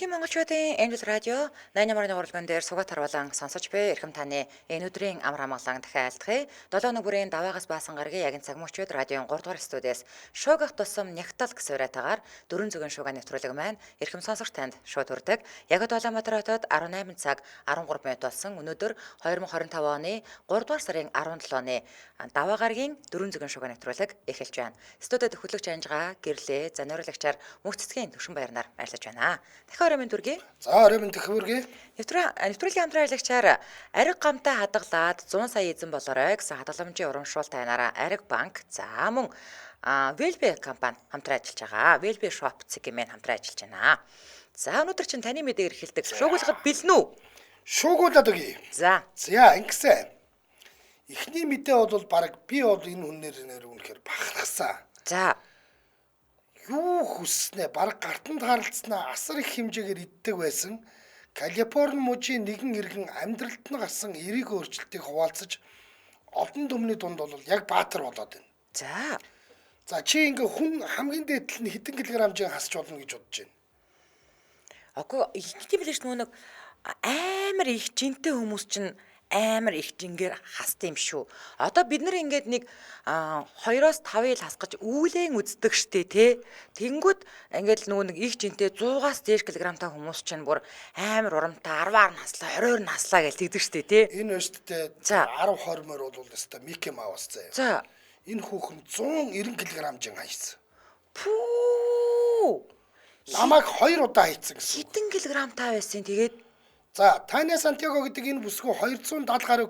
Монголын монголчуудын энэ радио 88-ны уралдаан дээр сугат харуулан сонсож буй эрхэм таны энэ өдрийн амар амгалан дахин айлтгая. 7 өнөө бүрийн даваагаас баасан гарагийн яг энэ цаг мөчид радион 3 дугаар студиэс шуугах тусам нягтал гэсэн уриатаагаар дөрвөн зүгийн шуугаа нэвтрүүлэг маань эрхэм сонсогч танд шууд хүрдэг. Яг Улаанбаатар хотод 18 цаг 13 минут болсон. Өнөөдөр 2025 оны 3 дугаар сарын 17-ны даваа гарагийн дөрвөн зүгийн шуугаа нэвтрүүлэг эхэлж байна. Студид хөтлөгч Анжгаа гэрлээ заниулагчаар мөнх цэцгийн төвшин баярнаар баярлаж байна. Дахин оройн дүргийн. За оройн төхвөргий. Нэвтрүүлгийн хамтран аялагчаар ариг гамтай хадгалаад 100 сая эзэн болоорой гэсэн хадгаламжийн урамшуул тайнараа Ариг банк за мөн Велбе компани хамтран ажиллаж байгаа. Велбе шоп цэгийн хамтран ажиллаж байна. За өнөөдөр чинь таны мэдээг эрхэлдэг. Шуугуулгад бэлэн үү? Шуугуулад өгье. За ингэсэн. Эхний мэдээ бол баг би бол энэ хүнээр үнэхээр бахархсан. За Юу хүснэ баг гартанд харалцснаа асар их хэмжээгээр иддэг байсан. Калифорни мужийн нэгэн иргэн амьдралд нь гарсан эерэг өөрчлөлтийг хуваалцаж олон түмний дунд бол яг баатар болоод байна. За чи ингээ хүн хамгийн дээдл нь хэдэн килограммжийн хасч болно гэж бодож байна. Окей, ихтэй билээш нэг амар их жинтэй хүмүүс чинь амар их жингээр хасдаг юм шүү. Одоо бид нар ингээд нэг 2-5 ил хасгаж үүлэн үздэг штэ тий. Тэнгүүд ингээд нөгөө нэг их жинтэй 100-аас дээш килограмтай хүмүүс чинь бүр амар урамтай 10-аар наслаа 20-оор наслаа гэж тэгдэг штэ тий. Энэ өстөд 10-20 мөр бол өстөд Мики Маус заяа. За энэ хүүхэн 190 кг хайсан. Пүү. Намайг 2 удаа хайцсан гэсэн. Хэдэн килограмтай байсан тэгээд За, Таня Сантьяго гэдэг энэ бүсгүй 270 гаруй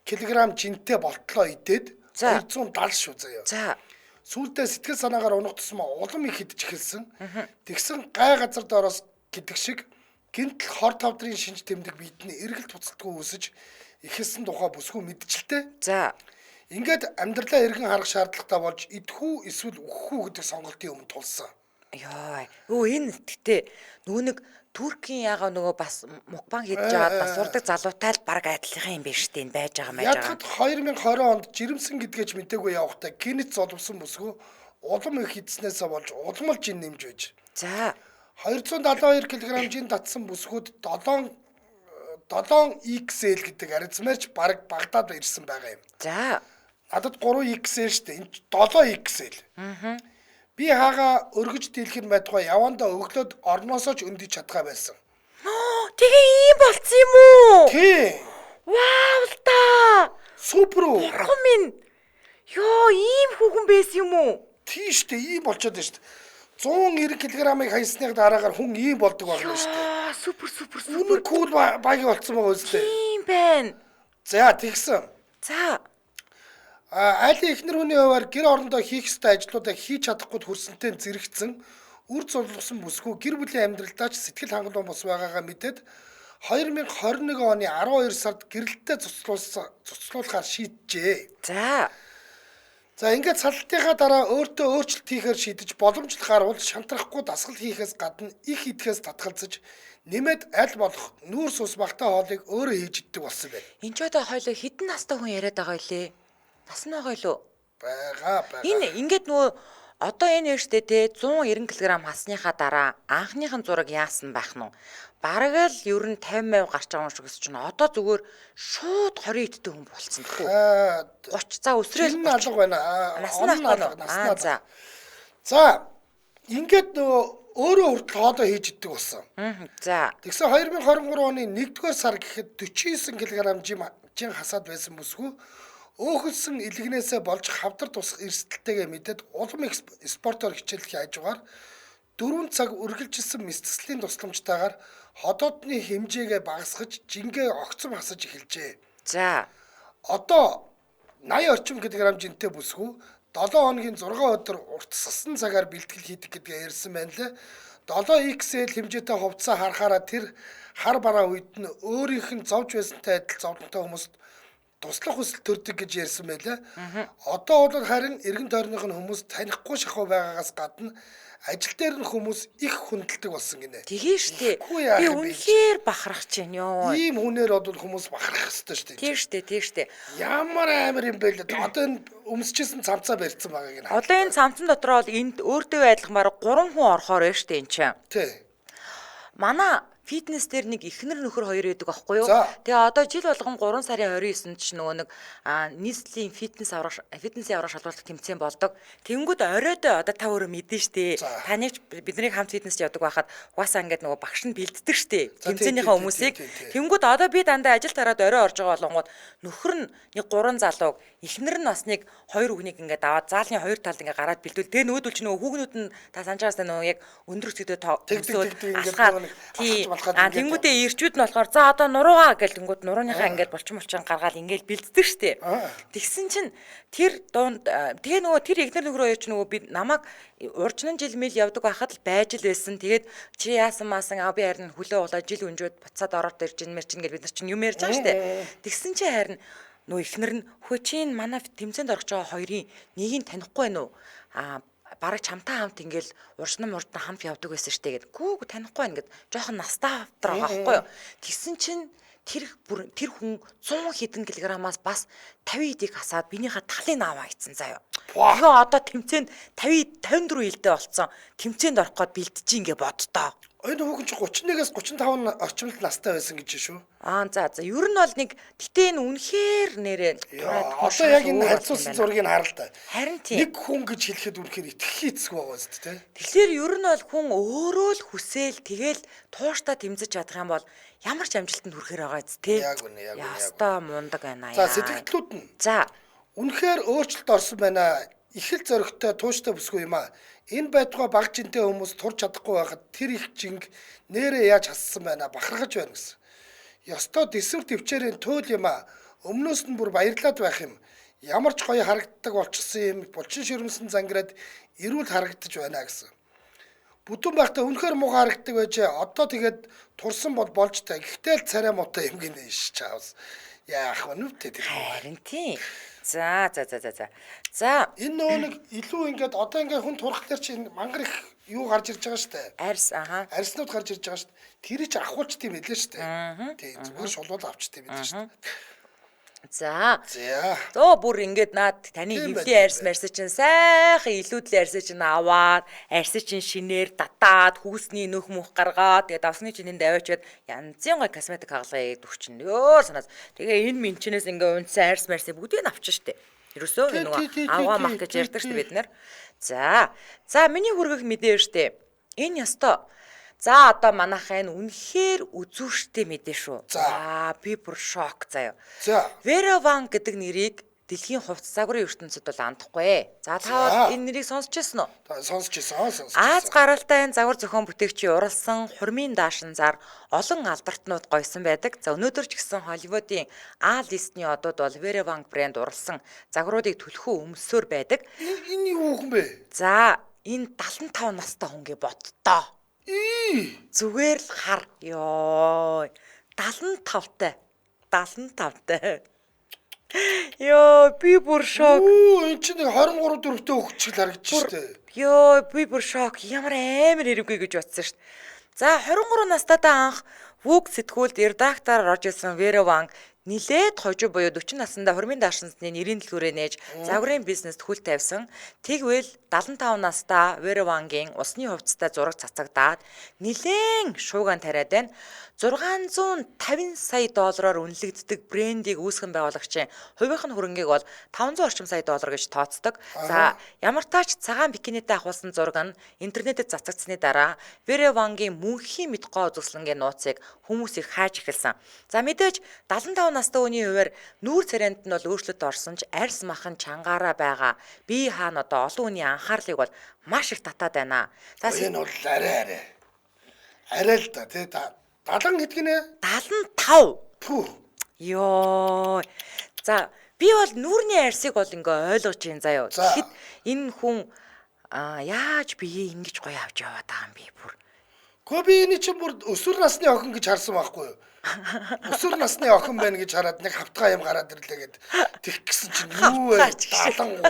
килограмм жинтэй болтлоо идээд 270 шүү заяа. За. Сүүлдээ сэтгэл санаагаар унах тусмаа улам их идэж эхэлсэн. Тэгсэн гай газар доороос гэдэг шиг гинтл хор тавдрын шинж тэмдэг биетний эргэлт буцалтгүй үсэж ихэлсэн тухай бүсгүй мэдчихэлтэй. За. Ингээд амьдралаа эргэн харах шаардлагатай болж идэхүү эсвэл үхэхүү гэдэг сонголтын өмнө тулсан. Йоо. Энэ гэхдээ нөгөө нэг Туркийн ягаа нөгөө бас мукбан хийж жаад бас урдаг залуутай л баг адилхан юм биш үү байж байгаа мэж байгаа. Ядахад 2020 онд жирэмсэн гэдгээч мэдээгүй явахдаа гинэт золовсон бүсгүй улам их эдснээсээ болж улам л жин нэмж байж. За 272 кг жин татсан бүсгүүд 7XL гэдэг аризмаарч баг Багдад ирсэн байгаа юм. За надад 3XL штэ энэ 7XL. Би хаага өргөж дийлэх нь байтугай явандаа өглөөд орноосоо ч өндөж чадхаа байсан. Тэгээ ийм болцсон юм уу? Тий. Вау та. Супер үү? Бурхан минь. Йоо, ийм хүүхэн байсан юм уу? Тий штэ, ийм болчиход байна штэ. 190 кг-ыг хайсныхаа дараагаар хүн ийм болдог байна штэ. Супер. Үнэн кул багийн болцсон байгаа үстэй. Тийм байна. За, тэгсэн. За. Айлын эхнэр хүний хувьар гэр орондоо хийх ёстой ажлуудаа хийж чадахгүй хүрсэнтэй зэрэгцэн үр зулгсан бүсгүй гэр бүлийн амьдралдаа ч сэтгэл хангалуун бос байгаагаа мэдээд 2021 оны 12 сард гэрэлтээ цуцлуулахаар шийджээ. За ингээд салтынхаа дараа өөртөө өөрчлөлт хийхээр шийдэж боломжтой гарвал шантрахгүй дасгал хийхээс гадна их идэхээс татгалзаж нэмээд аль болох нүүрс ус багтаа хоолыг өөрөө хийж иддэг болсон байна. Энд ч одоо хойлоо хідэн настай хүн яриад байгаа үлээ. Нас нь байгаа юу? Бага. Энэ ингээд нөгөө одоо энэ штэ те 190 кг хасныхаа дараа анхныхын зураг яасан байх нь. Бараг л ер нь 50% гарч байгаа юм шиг өс чинь одоо зүгээр шууд 20 иддэг хүн болцсон гэхүү. 30 за өсрөөл энэ алга байна. Наснаа. За ингээд нөгөө өөрөө хүртэл хоолоо хийж иддэг болсон. За. Тэгсэн 2023 оны 1-р сар гэхэд 49 кг жин хасаад байсан бүсгүй өөхөлсөн илгнээсээ болж хавдар тусах эрсдэлтэйгээ мэдээд улам их спортоор хичээллэх хажуугаар 4 цаг үргэлжилсэн мэсцлийн тусламжтайгаар ходоодны хэмжээгээ багасгаж жингээ огцом хасаж эхэлжээ. За. Одоо 80 орчим килограмм жинтэй бүсгүй 7 хоногийн 6 өдөр уртасгасан цагаар бэлтгэл хийдэг гэдгээ ярьсан байна лээ. 7XL хэмжээтэй хувцас харахаараа тэр хар бараа үед нь өөрийнх нь зовж байсантай адил зовлонтой хүмүүст туслах хүсэл төрдөг гэж ярьсан байлаа. Одоо бол харин эргэн тойрных нь хүмүүс танихгүй шахав байгаагаас гадна ажил дээр нь хүмүүс их хүндэлдэг болсон гинэ. Тэгээ штэ. Би үнэхээр бахарах чинь ёо. Ийм хүнээр бол хүмүүс бахарах хэвээр штэ. Тийм штэ. Ямар амар юм бэ л. Одоо энэ өмсчихсэн цамцаа барьсан байгаа гинэ. Одоо энэ цамцан дотор бол энд өөртөө адилхан бараг 3 хүн орохоор байна штэ энэ чинь. Тий. манай фитнес дээр нэг ихнэр нөхөр хоёр байдаг аахгүй юу? За. Тэгээ одоо жил болгон 3 сарын 29-нд ч нөгөө нэг нийслэлийн фитнесийн аврах шалгуулах тэмцээн болдог. Тэнгүүд оройдоо одоо та өөрөө мэдэн штэ. За. Таныг бидний хамт фитнес явдаг байхад угаасаа ингээд нөгөө багш нь бэлддэг штэ. За, Тэмцээнийхээ хүмүүсийг. Тэнгүүд одоо би дандаа ажил тараад орой орж байгаа болонгууд нөхөр нь нэг 3 залууг, ихнэр нь бас нэг 2 хүүхнийг ингээд аваад заалны 2 талд ингээд гараад бэлдвэл тэгээ нөгөөдөл чи нөгөө хүүхнүүд нь та санаж байгаас нөгөө яг өндөр өсгөдөө тэгдэг ингээд алхаад тий тэнгүүдээ ирчүүд нь болохоор за одоо нуруугаа гэл тэнгүүд нурууныхаа ингээд булчин гаргаад ингээд бэлддэг штэ. Тэгсэн чинь тэр дунд тэгээ нөгөө тэр ихнэр нөхөр хоёр ч нөгөө би намайг уржнын жил мэл явдаг байхад л байж л байсан. Тэгээд чи яасан маасан би харин хөлөө улаа жил өнжөөд буцаад ороод ирж ин мэр чин гэж бид нар чинь юм ярьж байгаа штэ. Тэгсэн чи харин нөгөө ихнэр нь хөө чин манай тэмцээнд орж байгаа хоёрын нэгийг танихгүй байна уу? Бараг чамтай хамт ингээл уршнам хамт явдаг байсан штэ гэд. Гүү танихгүй байна гэд жоохон настаа авдар байгаа байхгүй юу. Тэгсэн чинь тэр хүн 100 хэдэн килограммаас бас 50 эдийг хасаад биенийхээ талын аваа ицсэн заяа. Тэгээ одоо тэмцээнд 54 хилдэ болцсон. Тэмцээнд орох гээд бэлдэж ингээ боддоо. Энэ хүүхэн чи 31-ээс 35 орчимд настай байсан гэж шүү. За ер нь бол нэг гэтээ энэ үнэхээр нэрээ одоо яг энэ харьцуулсан зургийг хараа л да. Харин тийм. Нэг хүн гэж хэлэхэд үнэхээр итгэх хэцүү байгаа зү тэ. Тэгэхээр ер нь бол хүн өөрөө л хүсээл тэгэл тууштай тэмцэж чадах юм бол ямар ч амжилтанд хүрэхээр байгаа зү тэ. Яг үнэ. Яста мундаг байна За яа. сэтгэлдлүүд нь. За Үнэхээр өөрчлөлт орсон байна. Их л зөрөгтэй тууштай бүсгүй юм аа. Энэ байтугай баг жинтэй хүмүүс турч чадахгүй байхад тэр их жинг нэрээ яаж хассан байна бахархаж байна гэсэн. Ёстой дэсвэр төвчээрийн туйл юм аа. Өмнөөс нь бүр баярлаад байх юм. Ямар ч гоё харагддаг болчихсон юм булчин ширмсэн зангираад эрүүл харагдаж байна гэсэн. Бүдүүн байхдаа үнэхээр муухай харагддаг байж одоо тэгээд турсан бол болж та. Гэхдээ л царай муутай юм гинэ ш чаавс. Яах вэ нүвтэй тэр. харин тийм. За. Энэ нөгөө нэг илүү ингээд одоо ингээд хүн турхлаар чинь мангар их юу гарч ирж байгаа штэ. Арьс Арьснууд гарч ирж байгаа штэ. Тэрийг ч ахуулч тийм хэлээ штэ. Тий зүгээр шулуул авчтай байдаг штэ. За. За. Зөө бүр ингээд наад таны хөвлийн арьс марьс чинь сайхан илүүдлийн арьс чинь аваад арьс чинь шинээр татаад хүүсний нөх мөх гаргаад тэгээд давсны чинэнд аваачаад янзын гой косметик хагалгаа өгдөг чинь ёо санаас. Тэгээ энэ минчнээс ингээд унтсан арьс марьсыг бүгдийг авчих штэ. Ерөөсөө нөгөө аваа мах гэж ярьдаг штэ бид нар. За миний хүргэх мэдээ штэ. Энэ ёстой. За одоо манайхаа энэ үнэхээр үзүүштэй мэдээ шүү. За би бүр шок заяа. За. Vera Wang гэдэг нэрийг дэлхийн хувцас загварын ертөнцид бол андахгүй. За та энэ нэрийг сонсч байсан уу? Сонсч байсан. Аз гаралтай энэ загвар зохион бүтээгчийн уралсан Хурмын даашин зар олон алдартнууд гойсон байдаг. За өнөөдөр ч гэсэн Холливуудын A-листний одууд бол Vera Wang брэнд уралсан загваруудыг төлөхөө өмсөөр байдаг. Энэ юу хүн бэ? За энэ 75 настай хүн гэ боддоо. Зүгээр л хар. Йоо. 75-тай. Йоо, би бүр шок. Энэ чинь 23 4-тэй хөвч шиг харагдаж штэ. Йоо, би бүр шок. Ямар амар хэрэггүй гэж бодсон штт. За 23 настайдаа анх Vogue сэтгүүлд редактороор орж ирсэн Vera Wang нилээд хожуу буюу 40 наснда Хурмын даашинсны нэрийн дэлгүүрээ нээж загварын бизнест хөл тавьсан. Тэгвэл 75 настай Vera Wang-ийн усны хувцастай зураг цацагдаад нилээн шууган тариад байна. 650 сая доллараар үнэлэгддэг брендийг үүсгэн байгуулагчийн хувийнх нь хөрөнгийг бол 500 орчим сая доллар гэж тооцдог. За ямар таач цагаан бикинитэй ахуулсан зураг нь интернетэд цацагдсны дараа Vera Wang-ийн мөнхийн мэд гоо үзэсгэлэнгийн нууцыг хүмүүс их хайж эхэлсэн. За мэдээж 75 настай хүний хувьд нүүр царайнд нь бол өөрчлөлт орсон ч арьс махан чангаараа байгаа. Би хаана одоо олон хүний анхаарлыг бол маш их татаад байна. За энэ бол арай л да тий 70 гэдэг нэ 75. Пүү. Йоо. За би бол нүүрний арьсыг бол ингээ ойлгож байна заяа. Тэгэхэд энэ хүн яаж бие ингэж гоё авч яваад байгаа юм бэ бүр. Гэхдээ би энэ чинь бүр өсвөр насны охин гэж харсан байхгүй юу? Өсвөр насны охин байна гэж хараад нэг хавтгай юм гараад ирлээ гэд тэг гисэн чинь юу вэ? 73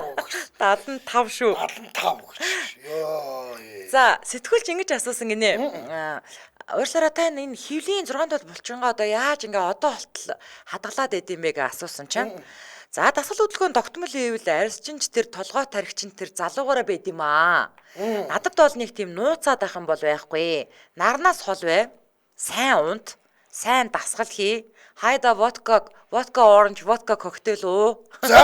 75 шүү. 75 гэж. Йоо. За сэтгүүлч ингэж асуусан гинэ. Уурсараа та энэ хөвлийн 6 тул булчингаа одоо яаж ингээ одоо болтол хадгалаад идэм бэ гэж асуусан чинь. За дасгал хөдөлгөөнд тогтмол хийвэл арьсчинч тэр толгой тархичинч тэр залуугаараа байд юм аа. Надад бол нэг тийм нууцаад ах юм бол байхгүй. Нарнаас хол бай. Сайн унт, сайн дасгал хий. Хайда водка оранж, водка коктейл уу. За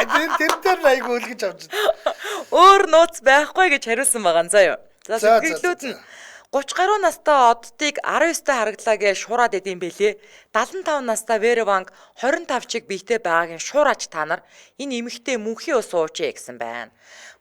тэр дээр айгу үлгэж авч байна. Өөр нууц байхгүй гэж хариулсан байгаа заа юу. За сэтгэлдлүүд нь 30 гаруй настай оддыг 19-т хараглаа гэж шуураад идэм бэлээ. 75 настай Вереванг 25 чиг биетэй байгаагийн шуураач та нар энэ эмэгтэй мөнхийн ус уучээ гэсэн байна.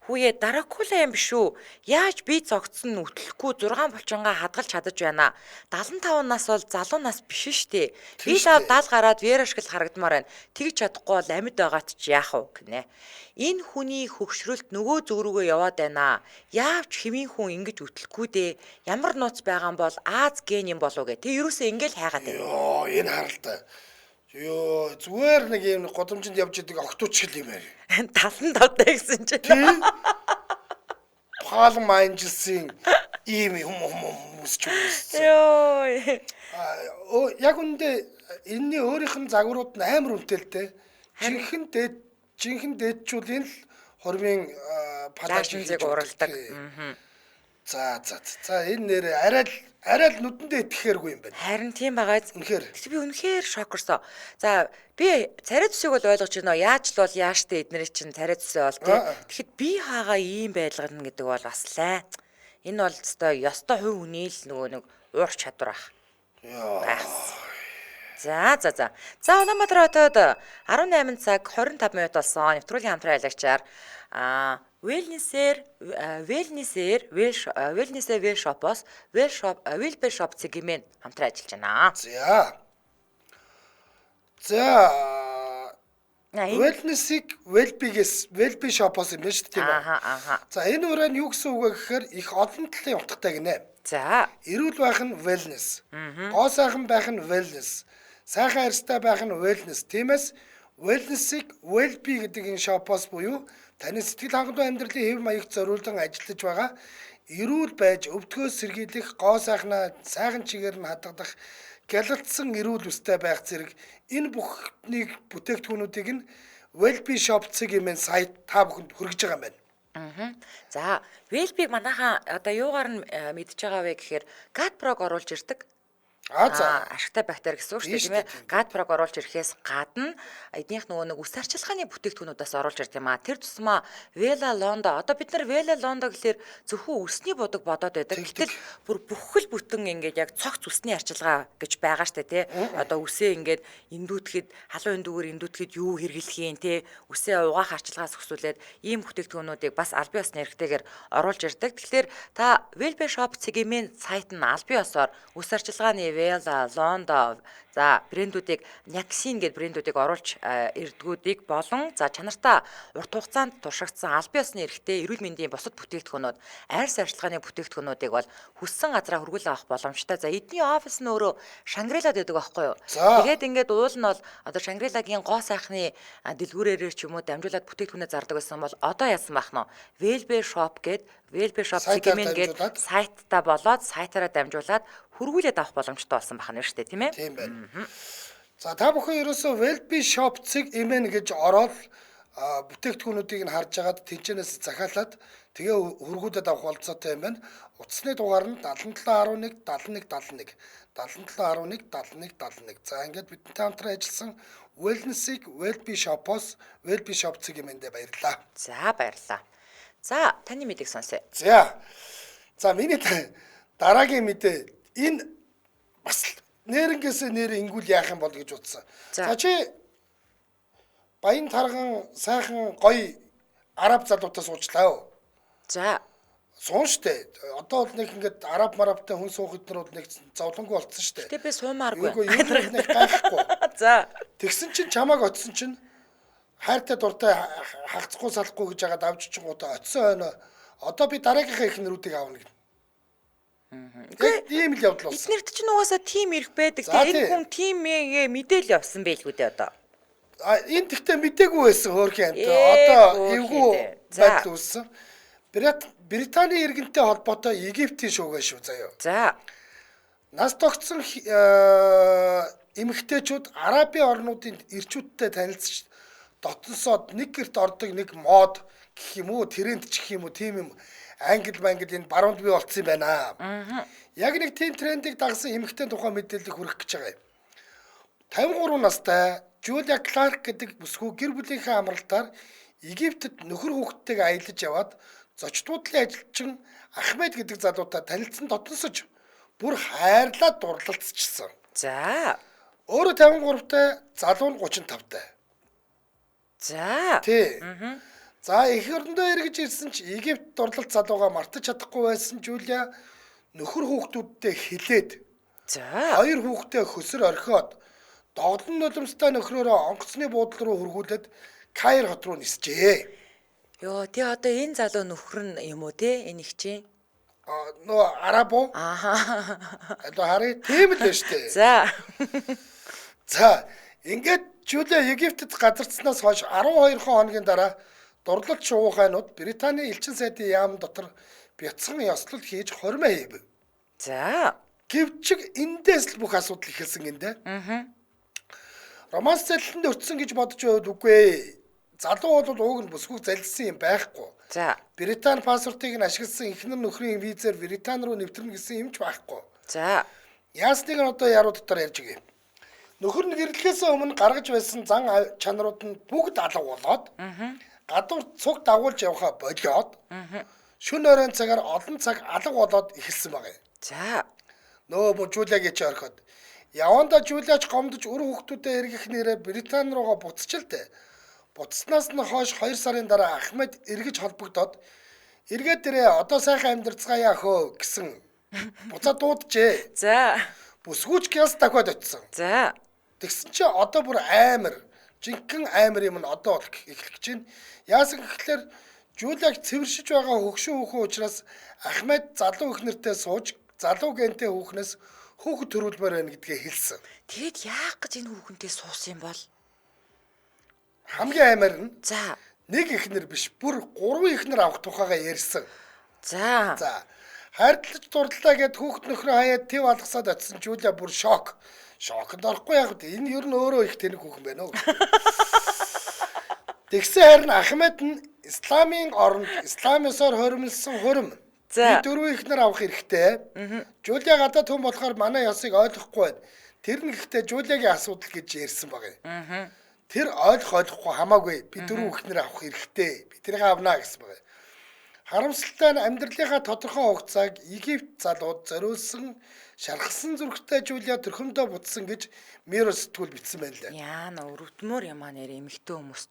Хүүе Дракула юм биш үү? Яаж бие цогцсон нь үтлэхгүй 6 булчингаа хадгалж чадаж байна. 75 нас бол залуу нас биш штэ. Би лав 70 гараад Вера шиг л харагдмаар байна. Тэгж чадахгүй бол амьд байгаад ч яах вэ гинэ. Энэ хүний хөгшрөлт нөгөө зүг рүүгээ яваад байна. Яавч хэвийн хүн ингэж үтлэхгүй дээ. Ямар нууц байгаа юм бол Аз ген юм болов гэ. Тэг ерөөсөө ингээл хайгаад байна. Йоо энэ харалтай. Йоо зүгээр нэг юм годомжинд явж идэг октооч шиг юм аа. 75 даа гэсэн чинь. Пал майнжсэн ийм хүмүүс ч үгүй. Йоо. Яг үндэ энэний өөрийнх нь загварууд нь амар үнэтэй. Жинхэнэ дээдчүүлийн л хормын Палажинзыг уралдаг. За энэ нэр арай л нүдэндээ итгэхээргүй юм байна. Харин тийм байгаа. Үнэхээр. Тэгс би үнэхээр шокорсон. За би царай төсөйг бол ойлгож байна. Яаж л бол яаштай эднэр чинь царай төсөө бол тий. Тэгэхэд би хаагаа ийм байлгана гэдэг бол бас лай. Энэ бол ёстой хувь хүний л нөгөө нэг уур чадвар ах. Яа. За. Улаанбаатар хотод 18 цаг 25 минут болсон. Нэвтрүүлгийн хамтран аялагчаар Wellness-ээр Well Shop-оос Wellbear Shop цэгийн хамтран ажиллаж байна. За. Wellness-ийг Wellbear Shop-оос юм байна шүү дээ тийм үү? За энэ урaan юу гэсэн үг вэ гэхээр их олон талын утгатай гинэ. За. Эрүүл байх нь wellness. Гоо сайхан байх нь wellness. Сайхан арьстай байх нь wellness. Тиймээс wellness-ийг Wellbear гэдэг энэ shop-оос буюу таны сэтгэл хангалуун амьдралын хэв маягт зориулан ажиллаж байгаа эрүүл байж өвдгөөс сэргийлэх гоо сайхнаа сайхан чигээр нь хадгалах гялалцсан эрүүл өстэй байх зэрэг энэ бүхнийг бүтээгдэхүүнүүдийг нь Wellbear Shop цэгийн сайт та бүхэнд хүргэж байгаа юм байна. За, Wellbear манайхан одоо юугаар нь мэдж байгаа вэ гэхээр GatPro-г оруулж ирдэг. Ашигтай бактери гэсэн үг шүү дээ тийм ээ. GatPro-г оруулж ирэхээс гадна эднийх нөгөө нэг үс арчилгааны бүтээгдэхүүнүүдээс оруулж ирдэг юм аа. Тэр тусмаа Vela Londo одоо бид нар Vela Londo гэхэлэр зөвхөн үсний бодог бодоод байдаг. Гэтэл бүр бүхэл бүтэн ингээд яг цогц үсний арчилгаа гэж байгаа шүү дээ тий. Одоо үсээ ингээд эндүүтгэхэд халуун эндүүгээр эндүүтгэхэд юу хэрэглэх юм тий. Үсээ угаах арчилгаас өсвүүлээд ийм бүтээгдэхүүнүүдийг бас аль биесны хэрэгтэйгээр оруулж ирдэг. Тэгэхээр та Wellbear Shop цэгийн сайт нь аль биесоор үс арчилгааны Vela Londo за брэндүүдийг Nyaxin гэдэг брэндүүдийг оруулж ирдгүүдийг болон за чанартай урт хугацаанд туршигдсан аль биесны эрхтэй эрүүл мэндийн бусад бүтээгдэхүүнүүд арьс арчилгааны бүтээгдэхүүнүүдийг бол хүссэн газараа хүргүүл авах боломжтой. За эдний офис нь өөрөө Шангрилад байдаг байхгүй юу? Тэгээд ингээд уул нь бол одоо Шангрилагийн гоо сайхны дэлгүүрээр ч юм уу дамжуулаад бүтээгдэхүүнээ зардаг байсан бол одоо яасан байх нь Wellbear Shop гэдэг Wellbear Shop цэгийн гэдэг сайттай болоод сайтаараа дамжуулаад хүргүүлээд авах боломжтой болсон байна шүү дээ тийм ээ. Тийм байна. За та бүхэн ерөөсөө Wellbear Shop цэг имэн гэж ороод бүтээгдэхүүнүүдийг нь харж агаад тэнцэнээс захиалаад тэгээ хүргүүлээд авах болцоотой юм байна. Утасны дугаар нь 7711 7171 7711 7171. За ингээд бидэнтэй хамтран ажилласан Wellness-ийг Wellbear Shop-оос Wellbear Shop цэг имэндээ баярлалаа. За баярлалаа. За таны мэдээг сонсъё. За миний дараагийн мэдээ энэ бас нэрнгээсээ нэр ингүүл яах юм бол гэж утсан. За чи баян тарган сайхан гоё араб залуутай суучлаа юу? За суун штэ. Одоо бол нэг ингээд араб марабтай хүн суух эднэр бол нэг зовлонгүй болцсон штэ. Гэтэ би суумааргүй. Үгүй юу нэг гайхгүй. За тэгсэн чинь чамааг очсон чинь хайртай дуртай хагцахгүй салахгүй гэж яагаад авч чингуудаа очсон байна. Одоо би дараагийнхаа эхнэрүүдийг аавна гэнэ. Тийм л явдал болсон. Эднэрт ч нугасаа тим ирэх байдаг. Тэгээ энэ хүн тимээ мэдээл явсан байлгүй дээ одоо. Энэ тэгтээ мдээгүй байсан хөөрхийн амт. Одоо эвгүй байдал үүссэн. Британий иргэнтэй холбоотой Египтийн шууган шүү заяа. За. нас тогтсон эмэгтэйчүүд Арабын орнуудын ирчүүдтэй танилцж дотносоод нэг гэрт ордог нэг мод гэх юм уу, тренд ч гэх юм уу, тийм юм англи энэ баруунд бий болцсон юм байна. Яг нэг тийм трендийг дагсан эмэгтэй тухай мэдээлэл хүргэх гэж байгаа юм. 53 настай Жулия Кларк гэдэг бүсгүй гэр бүлийнхээ амралтаар Египтэд нөхөр хүүхдтэйг аялаж яваад зочдлуудлын ажилчин Ахмед гэдэг залуутай танилцсан дотносож бүр хайрлаад дурлалцчихсан. За. Өөрөө 53-тай, залуу нь 35-тай. За. Тий. За эх орндоо эргэж ирсэн ч Египт дурлалт залууга мартаж чадахгүй байсан Жулия нөхөр хүүхдүүдтэй хилээд За. хоёр хүүхдээ хөсөр орхиод доглон нулимстай нөхрөөрөө онгоцны буудлал руу хөргүүлээд Каир хот руу нисжээ. Йоо, тий одоо энэ залуу нөхөр нь юм уу те? Энэ их чинь. Нөө арабо. Ааха. Одоо харъя. Тийм л байна шүү дээ. За. За, ингээд Жулия Египтэд газардсанаас хойш 12 хоногийн дараа дурлалт шуугайнууд Британий элчин сайдын яам дотор бяцхан ёслол хийж хормоо хийв. За. Гэвч эндээс л бүх асуудал эхэлсэн гинэ. Романс залиланд өртсөн гэж бодож байвал үгүй. Залуу бол ууг нь бүсгүй залилсан юм байхгүй. За. Британи паспортыг нь ашигласан эхнэр нөхрийн визээр Британи руу нэвтрэнэ гэсэн юм ч байхгүй. За. Яасныг нь одоо яруу дотор ярьж өгье. Нөхөр нь гэрлэхээс өмнө гаргаж байсан зан чанарууд нь бүгд алга болоод гадуур цуг дагуулж явхаа болоод шөнө оройн цагаар олон цаг алга болоод эхэлсэн баг. За. Нөө Жулиагийн чи орхиод яванда Жулиач гомдож өр хүүхдүүдэд эргэх нэрэ Британи руугаа буцчихл дээ. Буцснаас нь хойш 2 сарын дараа Ахмед эргэж холбогдоод эргээд дээрээ одоо сайхан амьдарцгаая хөө гэсэн буцаад дууджээ. За. Бүсгүүч гяс дахиад очсон. За. Тэгсэн чи одоо бүр амар жинхэнэ амар юм нь одоо бол эхлэх гэж байна. Яасан гэхэлэр Жулиаг цэвэршиж байгаа хөгшин хүүхэн учраас Ахмед залуу ихнэртэй сууж залуу гэнтэй хүүхнээс хүүхэд төрүүлмээр байна гэдгээ хэлсэн. Тэгэд яах гэж энэ хүүхэнтэй суусан юм бол? Хамгийн амар нь За. нэг ихнэр биш бүр 3 ихнэр авах тухайгаа ярьсан. За. За хайрлаж дурлаа гэд хүүхэд нөхрөө хаяад тэв алгасаад очисон Жулия бүр шок. Шоконд орохгүй яг үү. Энэ ер нь өөрөө их тэнэг хүүхэн байна уу. Тэгсэн харин Ахмед нь исламын оронд исламысоор хоримлсон хурим. За. Би дөрөв ихнэр авах хэрэгтэй. Жулия гадаад хүн болохоор манай ёсыг ойлгохгүй байна. Тэр нь гэхдээ Жулиагийн асуудал гэж ярьсан баг. Тэр ойлгохгүй хамаагүй. Би дөрөв ихнэр авах хэрэгтэй. Би тэрийг авнаа гэсэн баг. Харамсалтай нь амьдралынхаа тодорхой хугацааг Египт залууд зориулсан шархсан зүрхтэй Жулия төрхөмдөө бутсан гэж Миро сэтгүүл бичсэн байна лээ. Яана өрөвдмөр ямаа нэр эмэгтэй хүмүүс.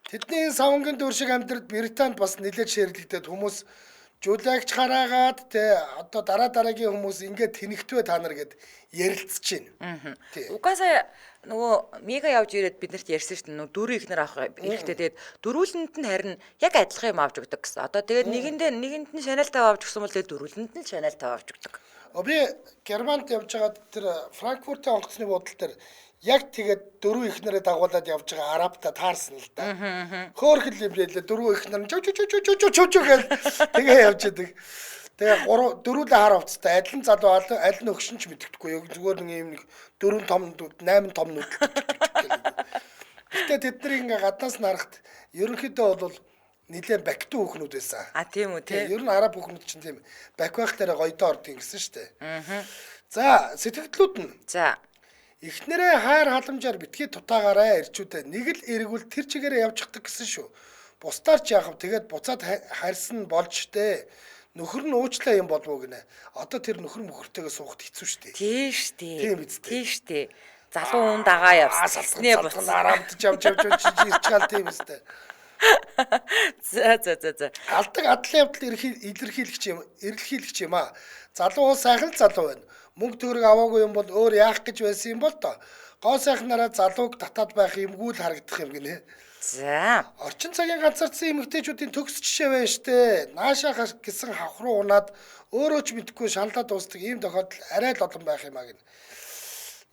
Тэдний савнгийн дүр шиг амьдралд Британд бас нэлээд ширлэгдээд хүмүүс Жулиагч хараагаад одоо дараагийн хүмүүс ингээд тэнэгтвэ та нар гэд ярилцж байна. Угаасаа нөгөө мега явж ирээд биднэрт ярьсан шүү дээ. Нөгөө дөрөв ихнэр авах хэрэгтэй. Тэгээд дөрүүлэнд нь харин яг адилхан юм авч өгдөг гэсэн. Одоо тэгээд нэгэнд нь шанал тав авч өгсөн бол тэгээд дөрүүлэнд нь шанал тав авч өгдөг. Би Германд явж байгаад тэр Франкфуртын онгоцны буудлын дээр яг тэгээд дөрөв ихнэрээ дагуулад явж байгаа арабта таарсан л да. Хөөхөл юм лээ дөрөв ихнэр нь чуу гэл тэгээ явж идэг. Тэгээ дөрвөлээ хар хувцастай адилхан залуу аль нь өгшин ч мэддэхгүй юу зүгээр нэг юм нэг 4 том 8 том нүдэл. Гэтэ тэднийг ингээ гаднаас нарахад ерөнхийдөө бол нэлээд бакты хүүхнүүд байсан. Тийм үү те. Ер нь араб хүүхнүүд чинь тийм бак байх дээр гоёдоо ордгийн гэсэн шүү дээ. За сэтгэлдлүүд нь. За. Эхнэрээ хайр халамжаар битгий тутаагаараа ирчүүдээ нэг л эргүүл тэр чигээрээ явчихдаг гэсэн шүү. Бусдаар ч яахав тэгээд буцаад харьсан болж тээ. Нөхөр нь уучлаа юм болов уу гинэ. Одоо тэр нөхөр мөхөртэйгээ суухад хэцүү шүү дээ. Тийш дээ. Тийм биз дээ. Тийш дээ. Залуу хүн дагаа явсан. Салцсан арамдж явж ирч гал тийм үстэй. За. Алдаг адлын явдал эрэлхийлэгч юм аа. Залуу сайхан л залуу байна. Мөнгө төгрөг аваагүй юм бол өөр яах гэж байсан юм бол доо. Гоо сайхнараа залууг татаад байх юмгүй л харагдах юм гинэ. За. Орчин цагийн ганцаардсан эмэгтэйчүүдийн төгс жишээ байна штэ. Наашаа гэсэн хавхруу унаад өөрөө ч мэдхгүй шаналаад дуустдаг ийм тохиолдол арай л олон байх юм аа гин.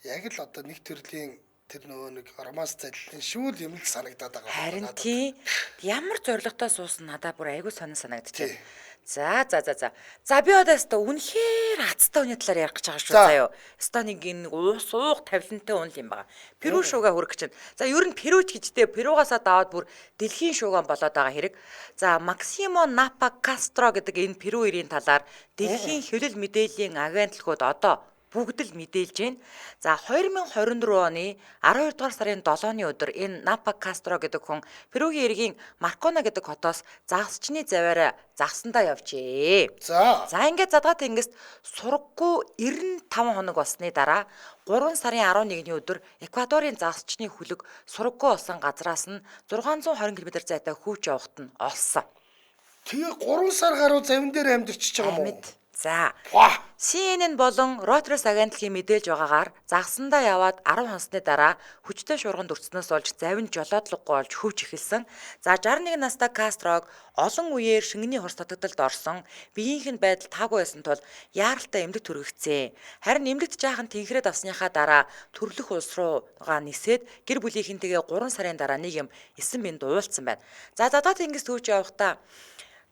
Яг л одоо нэг төрлийн тэр нөгөө нэг романс залилын шүүл юм л санагдаад байгаа. Харин тийм ямар зоригтой суусан надад бүр айгүй сонир санагдчихэ. Тий. За. За би одоо өстө үнэхээр хацтай хүний талаар ярих гэж байгаа шүү За. заяо. Өстө нэг энэ уух тавилантай үнэл юм байна. Перу шууга хүрэх гэж байна. За ер нь Перуч гэжтэй Перугаасаа даваад бүр дэлхийн шуугаан болоод байгаа хэрэг. За Максимо Напа Кастро гэдэг энэ Перу ирийн талаар дэлхийн хэвлэл мэдээллийн агентлагууд одоо бүгд л мэдээлж байна. За 2024 оны 12 дугаар сарын 7-ны өдөр энэ Напа Кастро гэдэг хүн Перугийн иргэн Маркона гэдэг хотоос загасчны заваараа загсандаа явжээ. За. За ингээд задгаа тэнгист сураггүй 95 хоног болсны дараа 3 сарын 11-ний өдөр Эквадорын загасчны хүлэг сураггүй болсон газраас нь 620 км зайтай хөвж явахт нь олсон. Тэгээ 3 сар гаруй завин дээр амьдэрчиж байгаа юм уу? Амьд. За. Ваа. CNN болон Reuters агентлагийн мэдээлж байгаагаар загсандаа яваад 10 хоносны дараа хүчтэй шуурганд өртснөөс болж завин жолоодлогогүй болж хөвж эхэлсэн. За 61 настай Кастрог олон үеэр шингэний хорс татагдалд орсон. Биеийнх нь байдал таагүй байсан тул яаралтай эмнэлэгт түргэгцээ. Харин эмнэлэгт жаахан тэнхрээд авсныхаа дараа төрлөх улс руугаа нисээд гэр бүлийнхэнтэйгээ 3 сарын дараа нэг юм 9 бинд уулзсан байна. За задаа тэнгист хөвж явахдаа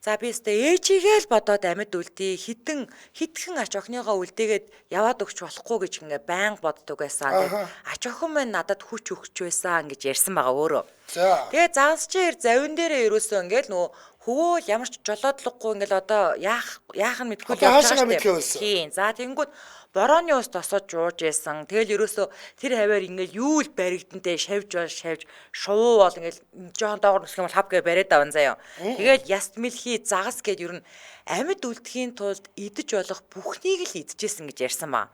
за би өстэй ээжигээ л бодоод амьд үлдээ хитгэн ач охиныгоо үлдээгээд яваад өгч болохгүй гэж ингээ байнга боддог байсан. Тэгээд ач охин минь надад хүч өгч байсан гэж ярьсан байгаа өөрөө. За. Тэгээ загасчээр завин дээрээ ерөөсөө ингээл нөгөө хөвөөл ямар ч жолоодлогогүй ингээл одоо яах нь мэдгүй Одоо хаашаа мэдхээ байсан. Тийм. За тэнгүүд борооны ус тосоод жууж байсан. Тэгэл ерөөсөө тэр хаваар ингээл юу л баригдантэй шавж шувуу бол ингээл жоон доогор нөх юм бол хав гэ бариад аван заяа. Тэгэл яст мэлхий загас гэд ер нь амьд үлдэхийн тулд идэж болох бүхнийг л идчихсэн гэж ярьсан ба.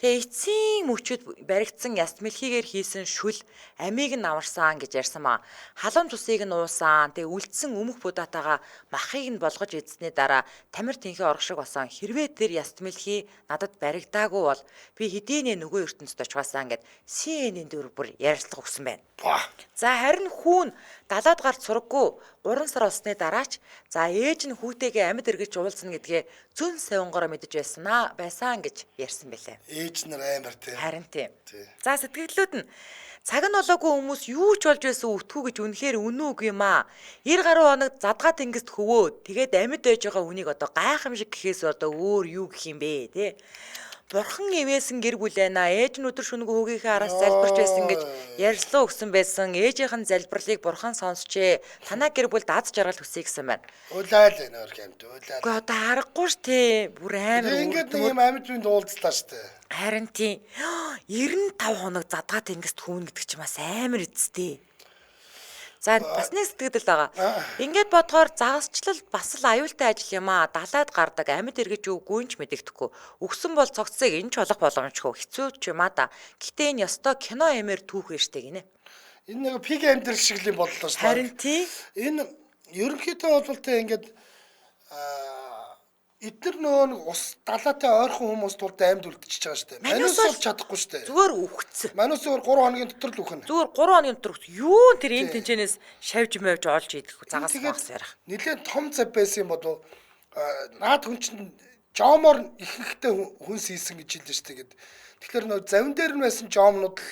Тэгээ эцсийн мөчөд баригдсан яст мэлхийгээр хийсэн шүл амийг нь аварсан гэж ярьсан ба. Халуун цусыг нь уусан. Тэгээ үлдсэн өмөх будатаага махыг нь болгож идсэний дараа тамир тэнхээ орох шиг болсон. Хэрвээ тэр яст мэлхий надад баригдаагүй бол би хэдийнэ нөгөө ертөнцид очгаасаа гэд CNN-ийн дөр бүр ярилцлага өгсөн байна. За харин хүүн далаад гарч сураггүй 3 сар болсны дараач за ээж нь хүүтэйгээ амьд эргэж уулзна гэдгээ зөн савингаараа мэдэж байсан гэж ярьсан байлээ. Ээж нар амар тий. Харин тийм. Тий. За сэтгэлдлүүд нь цаг нь болоогүй хүмүүс юу ч болж байсан өвтгүү гэж үнэхээр үнэн үг юм аа. 90 гаруй хоног задгаа тэнгист хөвөө тэгээд амьд байж байгаа хүнийг одоо гайхамшиг гэхээс одоо өөр юу гэх юм бэ тий. Бурхан ивээсэн гэр бүл байна. Ээж нь өдөр шөнөгүй хүүгийнхээ араас залбирч байсан гэж ярьслаа өгсөн байсан. Ээжийнх нь залбирлыг бурхан сонсчээ. Танаа гэр бүлд аз жаргал хүсье гэсэн байна. Улаал байна өөр хэмт улаал. Уу одоо харахгүй ш тий. Бүр амар. Ингээд нэг юм амьд бинд уулзлаа штэ. Харин тий. 95 хоног задгаа тэнгист хүүн гэдэг чинь бас амар эцтэй. За бас нэг сэтгэл байгаа. Ингээд бодохоор загасчлал бас л аюултай ажил юм аа. Далаад гардаг амьд эргэж үгүй ч мэдэгдэхгүй. Өгсөн бол цогцсыг энэ ч болох боломжгүй. Хэцүү ч юм аа да. Гэтэ энэ ёстой кино эмээр түүх штэ гинэ. Энэ нэг пиг амьдрал шиг л бодлоо штэ. Харин тий. Энэ ерөнхийдөө бол тэ ингээд эдгээр нөгөө нэг ус далаатай ойрхон хүмүүс тулд амьд үлдчихэж байгаа штэ. Манус бол чадахгүй штэ. Зүгээр үхсэн. Манус зүгээр 3 хоногийн дотор л үхнэ. Зүгээр 3 хоногийн дотор юу тэр энэ тэнчэнээс шавж мавж олж идэх загас магас ярах. Нилээн том цав байсан юм бодов. Наад хүн чинь жомоор ихэнхдээ хүнс хийсэн гэж хэлдэг штэ гэд. Тэгэхээр нөгөө завин дээр нь байсан жомнууд л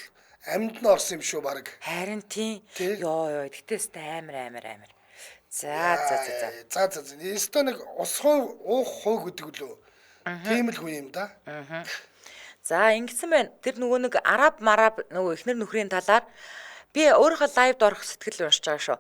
амьд нь орсон юм шүү баг. Харин тийм. Йоо тэгтээс амар. За. Эстон нэг ус уух хойг гэдэг лөө. Тийм л хүн юм да. За ингэсэн байна. Тэр нөгөө нэг араб нөгөө эхнэр нөхрийн талаар би өөрийнхөө лайвд орох сэтгэл уншиж байгаа шүү.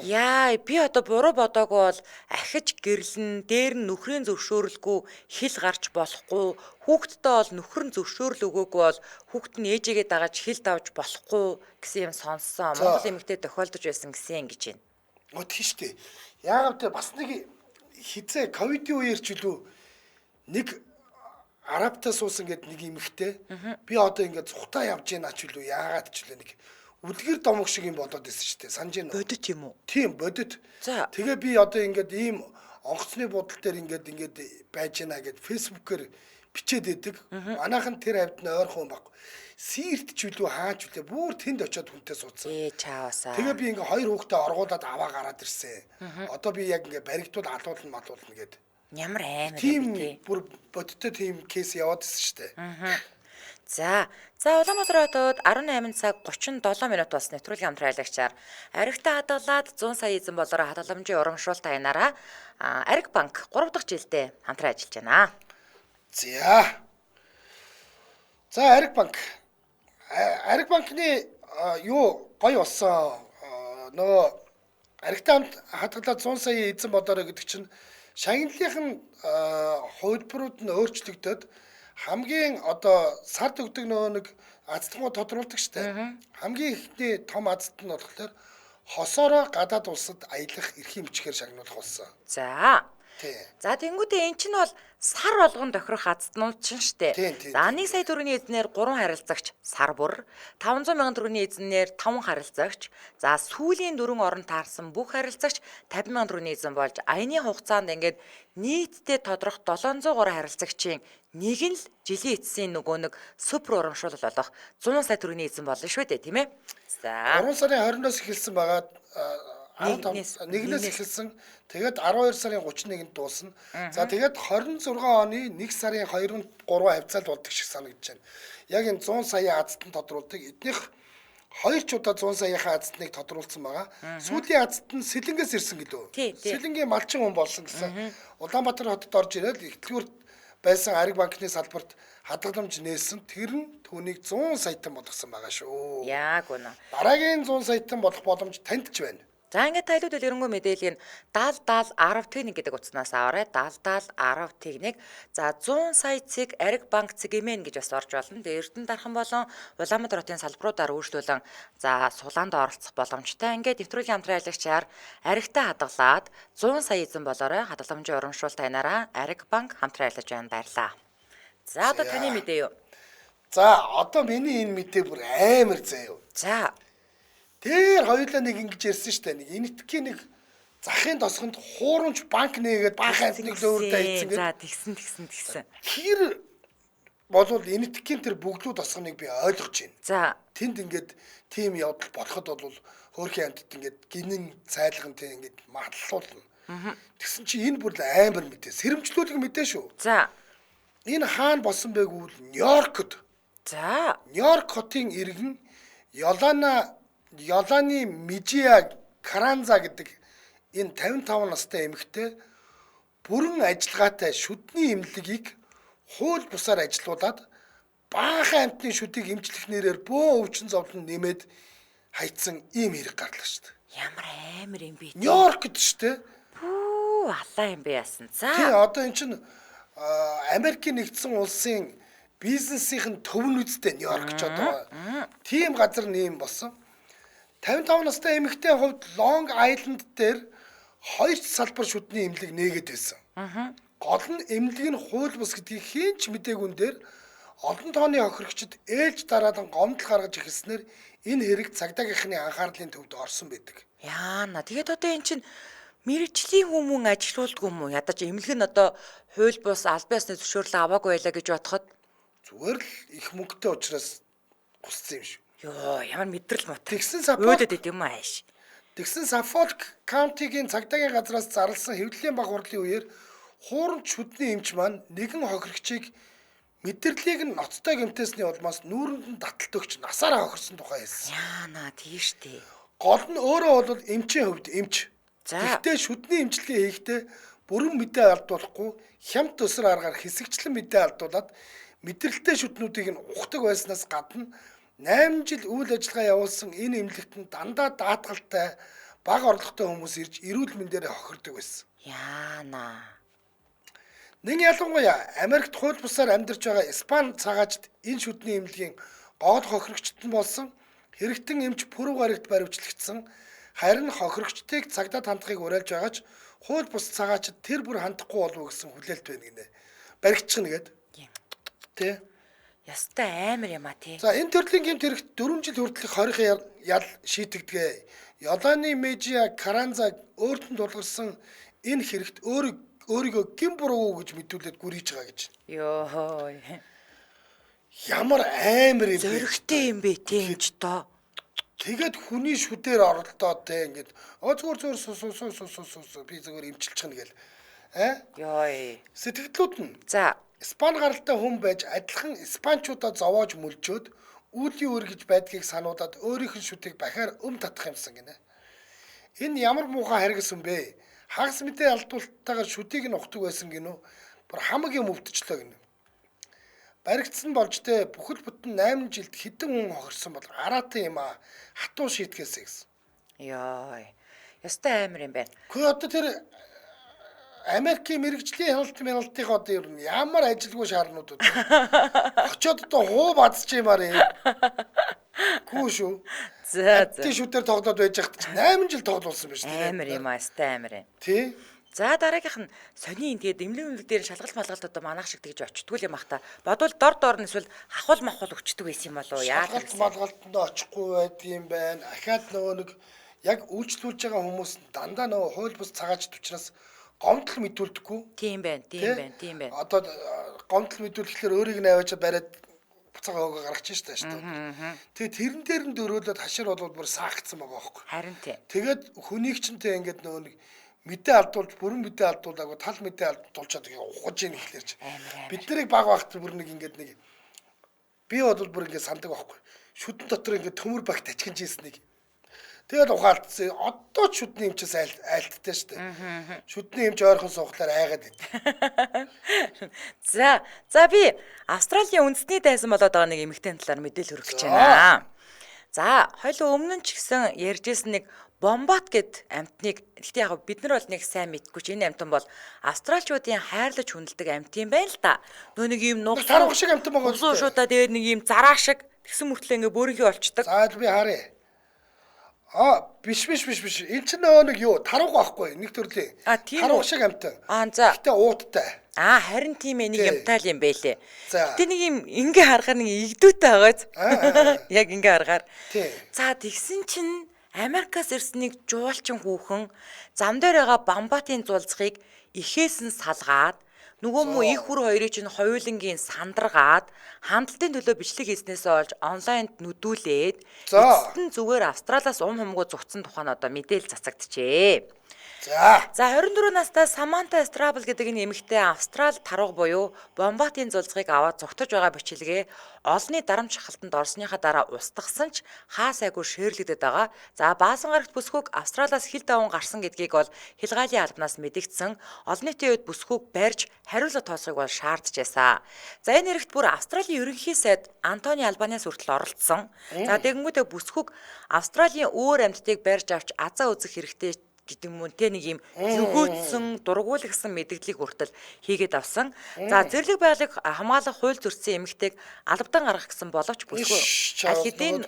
Яа, би одоо буруу бодоогүй бол ахиж гэрлэн дээр нь нөхрийн зөвшөөрөлгүй хил гарч болохгүй. Хүүхдтэй бол нөхөр нь зөвшөөрөл өгөөгүй бол хүүхд нь ээжигээ дагаж хил давж болохгүй гэсэн юм сонссон. Монгол эмэгтэй тохиолдож байсан гэсэн ингэж байна. Тийм штэ. Яагаад тэ бас нэг хизээ ковидын үеэр ч үлээ нэг арабтай суусан гэдэг нэг эмэгтэй би одоо ингээд цухтаа явж гинэ ч үлээ яагаад ч үлээ нэг үлгэр домог шиг юм болоод исэн штэ. Санаж байна уу? Бодит юм уу? Тийм, бодит. За. Тэгээ би одоо ингээд ийм онгоцны бодол дээр ингээд байж гинэ гэд фэйсбүүкээр бичээд идэг. Манайхан тэр хавьд нь ойрхон байхгүй. Сирт ч үлээ хаач үлээ бүр тэнд очиод хүнтэй суудсан. Чаавасаа. Тэгээ би ингээ хоёр хүүхдээ оргуулад аваа гараад ирсэн. Одоо би яг ингээ баригдуул алуулна гэд. Ямар амар тийм бүр бодтой тийм кейс яваад ирсэн штэ. За Улаанбаатар хотод 18 цаг 37 минут бас нэвтрүүлгийн хамтраалагчаар аригтай хадгалаад 100 сая эзэн болоор хадгаламжийн урамшуулт аянаараа Ариг банк 3 дахь жилдээ хамтран ажиллаж байна. За Ариг банк. Ариг банкны юу гоё болсон. Нөгөө аригтай хадгалаад 100 сая эзэн болоорой гэдэг чинь шагналынхын хувилбарууд нь өөрчлөгдөд хамгийн одоо сард өгдөг нөгөө нэг азтангууд тодруулдаг штэ. Хамгийн ихний том азт нь болохоор хосоороо гадаад улсад аялах эрхийн бичгээр шагнуулах болсон. За тэнгуүтээ эн чинь бол сар болгон тохирох азтнууд чинь штэ. За 1 сая төгрөгийн эзнээр 3 харилцагч сар бүр, 500 мянган төгрөгийн эзнээр 5 харилцагч, за сүүлийн 4 орон таарсан бүх харилцагч 50 мянган төгрөгийн эзэн болж аяны хугацаанд ингээд нийтдээ тодорхой 703 харилцагчийн нэг нь л жилийн эцсийн нөгөө нэг супер урамшуул болох 100 сая төгрөгийн эзэн болно шүү дээ, тийм ээ. За 3 сарын 20-наас эхэлсэн байгаад 1-ээс эхэлсэн. Тэгээд 12 сарын 31-нд дуусна. За тэгээд 26 оны 1 сарын 2-3 хавцаалт болдог шиг санагдаж байна. Яг энэ 100 сая азтан тодруулдаг. Эднийх 2 ч удаа 100 саяхаа азтныг тодруулсан байгаа. Сүүлийн азт нь Сэлэнгээс ирсэн гэлөө. Сэлэнгийн малчин хүн болсон гэсэн. Улаанбаатар хотод орж ирээд ихтлгүүрт байсан Ариг банкны салбарт хадгаламж нээсэн. Тэр нь түүнийг 100 саятан болгосон байгаа шүү. Яг үнэ. Дараагийн 100 саятан болох боломж танд ч байна. За ингээд тайлбар эренгүй мэдээллийн 70 10 техник гэдэг утаснаас аваарай. 70 10 техник. За 100 сая цэг Ариг банк цэгэмэн гэж бас орж болно. Тэгээ Эрдэнэ дархан болон Улаанбаатар хотын салбаруудаар үйлчлүүлэн за сулаанд оролцох боломжтой. Ингээд нэвтрүүлгийн хамтраалагчаар Аригтай хадгалаад 100 сая эзэн болоорой хадгаламжийн урамшуулт аянаараа Ариг банк хамтран ажиллаж байна. Баярлалаа. За одоо таны мэдээ юу? За одоо миний энэ мэдээ бүр амар заяа. За Тэр хоёулаа нэг ингэж ярьсан штэ. Нэг энэтхгийн нэг захын тосгонд хуурамч банк нээгээд баахан амтныг лөөрдөө ийцэн гэдэг. За тэгсэн. Тэр болвол энэтхгийн тэр бөглүү тосгоныг би ойлгож байна. За Тэнд ингээд тим явдал болоход бол хөөрхийн амтд ингээд гинэн цайлгантай ингээд матлуулна. Тэгсэн чи энэ бүр амар мэдээ. Сэрэмжлүүлэг мэдээ шүү. За Энэ хаана болсон бэ гэвэл Нью-Йоркд. За Нью-Йорк хотын иргэн Йоланы Мижиа Каранза гэдэг энэ 55 настай эмэгтэй бүрэн ажиллагаатай шүдний эмнэлгийг хууль бусаар ажилуулад баахан амтны шүдийг эмчлэх нэрээр бөө өвчин зовлон нэмээд хайцсан ийм хэрэг гарлаа шүү дээ. ямар амар юм бэ? Нью-Йоркд шүү дээ. Пүү алаа юм бэ яасан. За Тий одоо эн чинь Америкийн нэгдсэн улсын бизнесийн төв нь үстэй Нью-Йорк ч одоо тийм газар нэм болсон. 55 настай эмэгтэй хувьд Long Island дээр 2 салбар шүдний эмнэлэг нээгээд байсан. Гол нь эмнэлэг нь хууль бус гэдгийг хэн ч мэдээгүй дээр олон тооны хохирогчид ээлж дараадан гомдол гаргаж эхэлснээр энэ хэрэг цагдаагийнхны анхаарлын төвд орсон байдаг. яана. Тэгээд одоо эн чинь мэрэгжлийн хүмүүн ажилуулдаг юм уу? Ядаж эмнэлэг нь одоо хууль бус аль биесны зөвшөөрлөг аваагүй байлаа гэж бодоход Зүгээр л их мөнгөтэй учраас гусцсан юм шүү. ёо ямар мэдрэл мот. Тэгсэн өөдөд идэв юм ааш. Suffolk County-гийн цагдаагийн газраас зарласан хэвлэлийн баг хурлын үеэр хуурамч шүдний эмч маань нэгэн хохирогчийг мэдэрлийг нь ноцтой гэмтээсний улмаас нүүрэнд нь таталт өгч насаараа хохирсон тухай хэлсэн. Яана тийш дээ. Гол нь өөрөө бол эмчийн хувьд эмч. За. Гэхдээ шүдний эмчилгээ хийхдээ бүрэн мэдээ алдуулахгүй хямд төсөр аргаар хэсэгчлэн мэдээ алдуулаад мэдрэлтэй шүднүүдийг нь ухдаг байснаас гадна 8 жил үйл ажиллагаа явуулсан энэ эмнэлэгт нь дандаа даатгалтай бага орлоготой хүмүүс ирж эрүүл мэндээр хохирдог байсан. Яана. Нэг ялангуяа Америкт хууль бусаар амьдарч байгаа Испани цагаачд энэ шүдний эмнэлгийн гол хохирогчд нь болсон хэрэгтэн эмч пүрэв гарагт баривчлагдсан. Харин хохирогчдыг цагдаа хандахыг уриалж байгаач хууль бус цагаачд тэр бүр хандахгүй болов гэсэн хүлээлт байна гинэ. Баригдчихна гээд. Тэ. Ястай амар юм а тий. За энэ төрлийн гэмт хэрэгт 4 жил хүртэлх хорихын ял шийтгдэгэ. Йоланы Мижиа Каранза өөртөө тулгарсан энэ хэрэгт өөрийгөө гин буруу гэж мэдүүлээд гүрийж байгаа гэж. Йоо. Ямар амар юм бэ? Зөрөгтэй юм бэ тий энэ ч доо. Тэгээд хүний шүдээр оролдоод те ингээд зүгээр суу би зүгээр имчилж чана гээл. Йой. Сэтгэлдлүүд нь. За Испани гаралтай хүн байж адилхан испанчуудаа зовоож мүлжөөд үүлийн өр гэж байдгийг сануудаад өөрийнх нь шүтгийг бахаар татах юмсан гинэ. Энэ ямар муухай харгас юм бэ? Хагас мэдээ алдуулттайгаар шүтгийг нь ухдаг байсан гинөө. Бүр хамаг юм өвдчлөө гинэ. Баригдсан болж тэ бүхэл бүтэн 8 жилд хэдэн хүн хохирсон бол араатай юм аа. Хатуу шийтгээсэй гэсэн. Яа. Ястай амар юм байна. Гэхдээ одоо тэр Америкийн мэрэгжлийн хяналтын одоо ер нь ямар ажилгүй шаарнууд үү? Очоод одоо хуу бадж юмар юм. Гүү шүү. За. Тийм шүтээр тоглоод байж хат чинь 8 жил тоглуулсан байж тээ. Амар юм аа, ястай амар юм. Тий. За дараагийнх нь сони тэгээд эмнэлэг дээр шалгалт малгалт одоо манайх шиг тэгж очтгүй юм бах та. Бодвол дор нь эсвэл хахуул махуул өчтдөг байсан юм болоо яа Шалгалт малгалтанд очихгүй байдгийм байна. Ахаад нөгөө нэг яг үйлчлүүлж байгаа хүмүүс дандаа нөгөө хууль бус цагаач төвчнөөс гомдол мэдүүлдэггүй. Тийм байна. Одоо гомдол мэдүүлэхлээр өөрийг нь аваачаа бариад буцаага өгөө гаргачих штэ шүү дээ. Тэгээ тэрэн дээр нь дөрөөлөд хашир болоод бүр саагцсан байгаа байхгүй. Харин тий. Тэгээд хүнийг чинтэй ингээд нөгөө нэг мэдээ алдуулж бүрэн мэдээ алдуулаагүй тал мэдээ алдуулчаад ухаж ийн ихлээрч. Бид нарыг баг багт бүр нэг ингээд нэг би бол бүр ингээд сандаг байхгүй. Шүдэн дотор ингээд төмөр багт ачгинж ийснийг. Тэгээд ухаалтсан. Одоо ч шүдний эмчээс айлттай шүү дээ. Шүдний эмч ойрхон суухлаар айгаад байд. За би Австралийн үндэсний дайсан болоод байгаа нэг эмэгтэй талаар мэдээлэл хүргэж байна. За хоёул өмнө нь ч гэсэн ярьжсэн нэг бомбат гэд амьтныг гэхдээ яг бид нар бол нэг сайн мэдгүй ч энэ амьтан бол австралчуудын хайрлаж хүндэлдэг амьт юм байна л да. Нөө нэг юм нугас тарах шиг амьтан байгаа шүү дээ. Шуудаа тэгээд нэг юм зараа шиг тэгсэн мөртлөө ингээ бөөрийнхөө олчдаг. За би харъя. Биш. Энд чинь нөгөө нэг юу тарах байхгүй нэг төрлийн. Тарах шиг амьтан. За. Гэтэ ууттай. Харин тийм ээ нэг юмтай л юм байлээ. За. Гэтэ нэг юм ингээ харахаар нэг игдүүтэй байгааз. Яг ингээ харахаар. За тэгсэн чинь Америкаас ирсэн нэг жуулчин хүүхэн зам дээр байгаа бомбатын зулцгийг ихээс нь салгаад нөгөө мө их хүр хоёрыг чинь хоёулангийн сандаргаад хандлтын төлөө бичлэг хийснээсээ олж онлайнд нүдүүлээд эцэст нь зүгээр Австралиас хумгуу зугцсан тухайн одоо мэдээлэл цацагдчихэ. За 24 настай Саманта Страбл гэдэг энэ эмэгтэй Австрал тарууг буюу бомбатын зулцгийг аваад зугтаж байгаа бичлэгээ олонний дарамт шахалтанд орсныхаа дараа устгасан ч хаа сайгүй шеэрлэгдэт байгаа. За баасан гарагт бүсгүйг Австралиас хил даван гарсан гэдгийг бол хилгаалын албанаас мэдэгдсэн. Олон нийтийн үед бүсгүйг барьж хариулт тооцохыг бол шаардж байсан. За энэ хэрэгт бүр Австралийн ерөнхий сайд Антони Албанес хүртэл оролцсон. За тэгэнгүүтээ бүсгүйг Австралийн өөр амьтдыг барьж авч азаа үзэх хэрэгтэй гэдэг юм те нэг юм зүгөөцсөн дургуулагсан мэдээллийг хүртэл хийгээд авсан. За зэрлэг байгалыг хамгаалах хууль зөрчсөн эмэгтэйг албадан гаргах гэсэн боловч бүсгүй хэдийн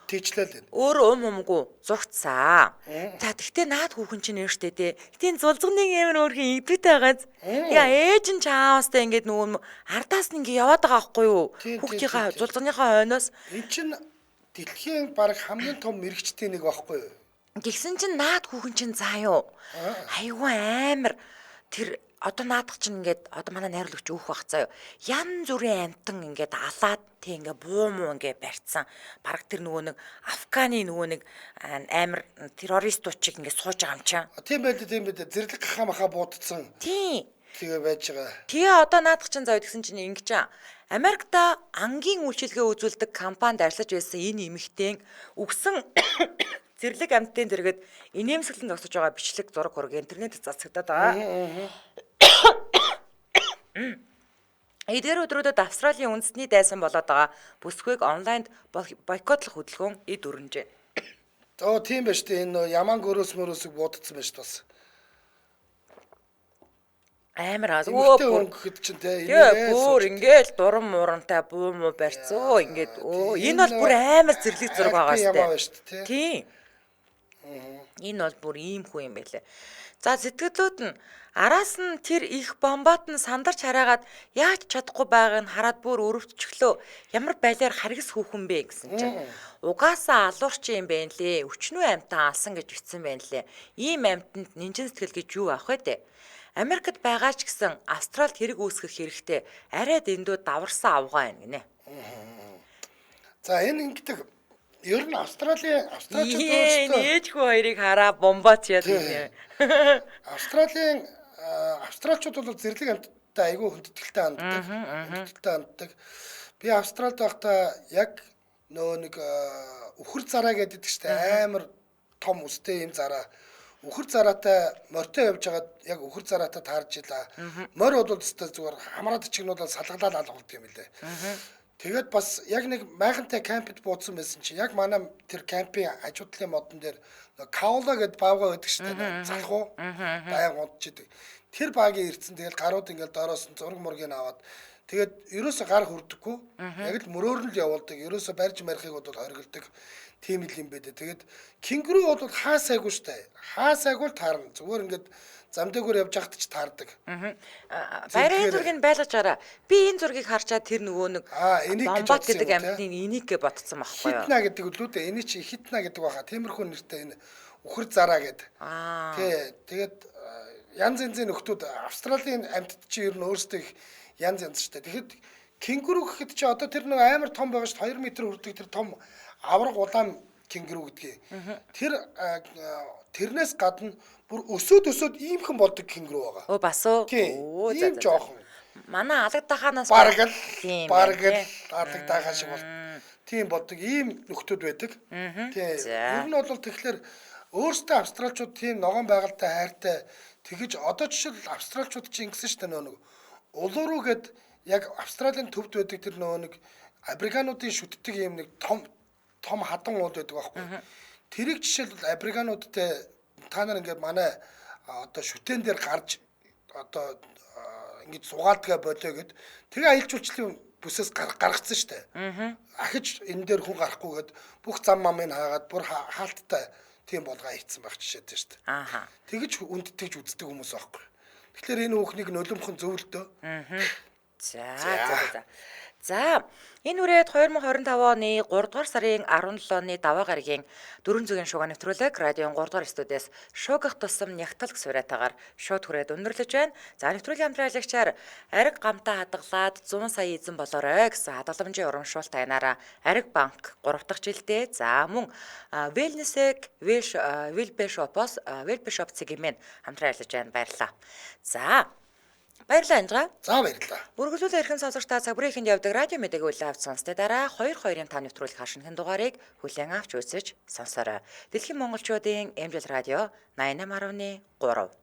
тийчлээ л. Өөр умгүй зугцсан. За тэгтээ наад хүүхэн чинь нэрштэй те. Тийм зулцганы амар өөрхийн игдүүтэй байгааз. Яа ээж нь чаавастай ингээд нөгөө ардаас нь ингээ яваад байгаа байхгүй юу? Хүүхдийнхаа зулцганыхаа хойноос эн чинь дэлхийн баг хамгийн том мэрэгчдийн нэг байхгүй юу? Тэгсэн чинь наад хүүхэн чинь заа юу. Айгуу амар тэр одоо наадах чинь ингээд одоо манай найруулагч өөх бах заа юу. Ян зүрийн амтан ингээд алаад тэг ингээд буу муу ингээд барьцсан. Бараг тэр нөгөө нэг Афганы нөгөө нэг амар террористууд чиг ингээд сууж байгаа юм чам. Тийм байлээ. Зэрлэг гахаа маха буудсан. Тийм. Тэгээ байж байгаа. Тэгээ одоо наадах чинь заа гэсэн чинь ингэж чам. Америкта ангийн үйлчилгээ үзүүлдэг компанид ажиллаж байсан энэ эмэгтэйн өгсөн зэрлэг амьтдын зэрэгэд инээмсэглэн зогсож байгаа бичлэг зураг хураг интернетд цацагдаад байгаа. Эдгээр өдрүүдэд Австралийн үндэсний дайсан болоод байгаа бүсгүйг онлайнд бойкотлох хөдөлгөөн эд өрнөжээ. Тийм ба штэ энэ яман гөрөөс буудсан байж тас. Амар өө гэхэд чинь те бүр ингээл дурам муурантай буу муу барьцөө ингээд энэ бол бүр амар зэрлэг зураг байгаа штэ. Тийм. Энэ бол бүр ийм хүү юм байлээ. За сэтгэлдүүд нь араас нь тэр их бомбат нь сандарч хараагаад яаж чадахгүй байгааг нь хараад бүр өрөвдчихлөө. Ямар байлаар харгас хүүхэн бэ гэсэн чинь. Угаасаа алуурч юм байна лээ. Өчнөө амьтан алсан гэж бичсэн байна лээ. Ийм амьтанд нинжин сэтгэл гэж юу авах вэ? Америкт байгаа ч гэсэн Австралид хэрэг үүсгэх хэрэгтэй. Арай дэндүү даварсан авгаа байна гинэ. За энэ ингэдэг ер нь австралчууд ээж хүү хоёрыг бомбач яд гинэ. Австралчууд бол зэрлэг амьтдаа айгүй хүндэтгэлтэй ханддаг. Хүндэтгэлтэй ханддаг. Би Австралид байхдаа яг нөө нэг үхэр зараа гэдэг чинь амар том үстэй юм зараа. Үхэр зараатай морьтой явж хагаад яг үхэр зараатай таарж илаа. Морь бол өстой зүгээр хамраад чигнүүд бол салгалаад алгуулдаг юм лээ. Тэгээд бас яг нэг майхантай кампд буудсан байсан чинь яг манай тэр кампийн ажуудлын модон дээр каула гэдэг баавга байдаг шүү дээ. Залхуу баян унтчихдаг. Тэр багийн ирцэн тэгэл гарууд ингээл доороос нь зураг мургийг аваад тэгээд ерөөсө гар хүрдэггүй. Яг л мөрөөр нь л явуулдаг. Ерөөсө барьж марихыг бол хоригддаг. Тийм л юм бэ дээ. Тэгээд кенгуру бол хаа сайгүй шүү дээ. Хаа сайгүй л таарна. Зүгээр ингээд замдэгөр явж байхад ч таардаг. Баярын зургийг байлгаж гараа. Би энэ зургийг харчаад тэр нөгөө нэг бомбат гэдэг амьтны энийг гэ ботцсон байхгүй юу? Хитна гэдэг үлээ дээ. Эний чи хитна гэдэг баха. Тиймэрхүү нэртэй энэ үхэр зараа гэдэг. Тэгээд янз янзын нөхдүүд Австралийн амьтад чи ер нь өөрсдөө янз янз шүү дээ. Тэгэхэд кенгуру гэхэд чи одоо тэр нэг амар том байгаа шүү 2 м хүрдэг тэр том авраг улаан кенгуру гэдгийг. Тэрнээс гадна бүр өсөөд иймхэн болдог кенгуру байгаа. Оо бас уу. Ийм жоохон. Манай алагдахаанаас бараг л алагдахаа шиг бол тийм болдог ийм нөхдүүд байдаг. Тийм. Ер нь бол тэгэхээр өөрсдөө австралчууд тийм ногоон байгальтай хайртай тэгэж одоо жишээл австралчууд чинь ингэсэн шүү дээ нэг улууруу гэд яг Австралийн төвд байдаг тэр нэг абригануудын шүтдэг юм нэг том хадан уул байдаг байхгүй. Тэрийг жишээлбэл абригануудтай та нар ингээд манай одоо шүтэн дээр гарч одоо ингэж сугаалдгаа болоо гэд тэгээ аялал жуулчлалын бүсээс гаргацсан шүү дээ. Ахиж энэ дээр хүн гарахгүйгээд бүх зам мамыг хаагаад бүр хаалттай тийм болгоо хийцэн байх жишээтэй шүү дээ. Тэгэж үндтгэж үздэг хүмүүс байхгүй. Тэгэхээр энэ хүүхнийг нулимхан зөвлөдөө. За энэ үрээд 2025 оны 3 дугаар сарын 17-ны даваа гарагийн 400-ийн шугаа нэвтрүүлэг радион 3 дугаар студиэс шуугах тусам нягтлаг сураатаагаар шууд хүрээд өндөрлөж байна. За нэвтрүүлгийн хамтраалагчаар ариг гамтаа хадгалаад 100 сая эзэн болоорой гэсэн хадгаламжийн урамшуулт таянаараа Ариг банк 3 дахь жилдээ за мөн Wellness-ийг Wellbeshop-оос Wellbeshop цэгийн хамтраа ажиллаж байна. Баярлалаа. За баярлалаа Анжгаа. За баярлалаа. Үргэлжлүүлэн эрхэм сонсогчдаа цаг бүрийн эхэнд явдаг радио мэдээг үйл авч сонсдоо дараа 2-2-ын 5 нэвтрүүлэх хашигнын дугаарыг хүлээн авч үзэж сонсоорой. Дэлхийн монголчуудын эмжил радио 88.3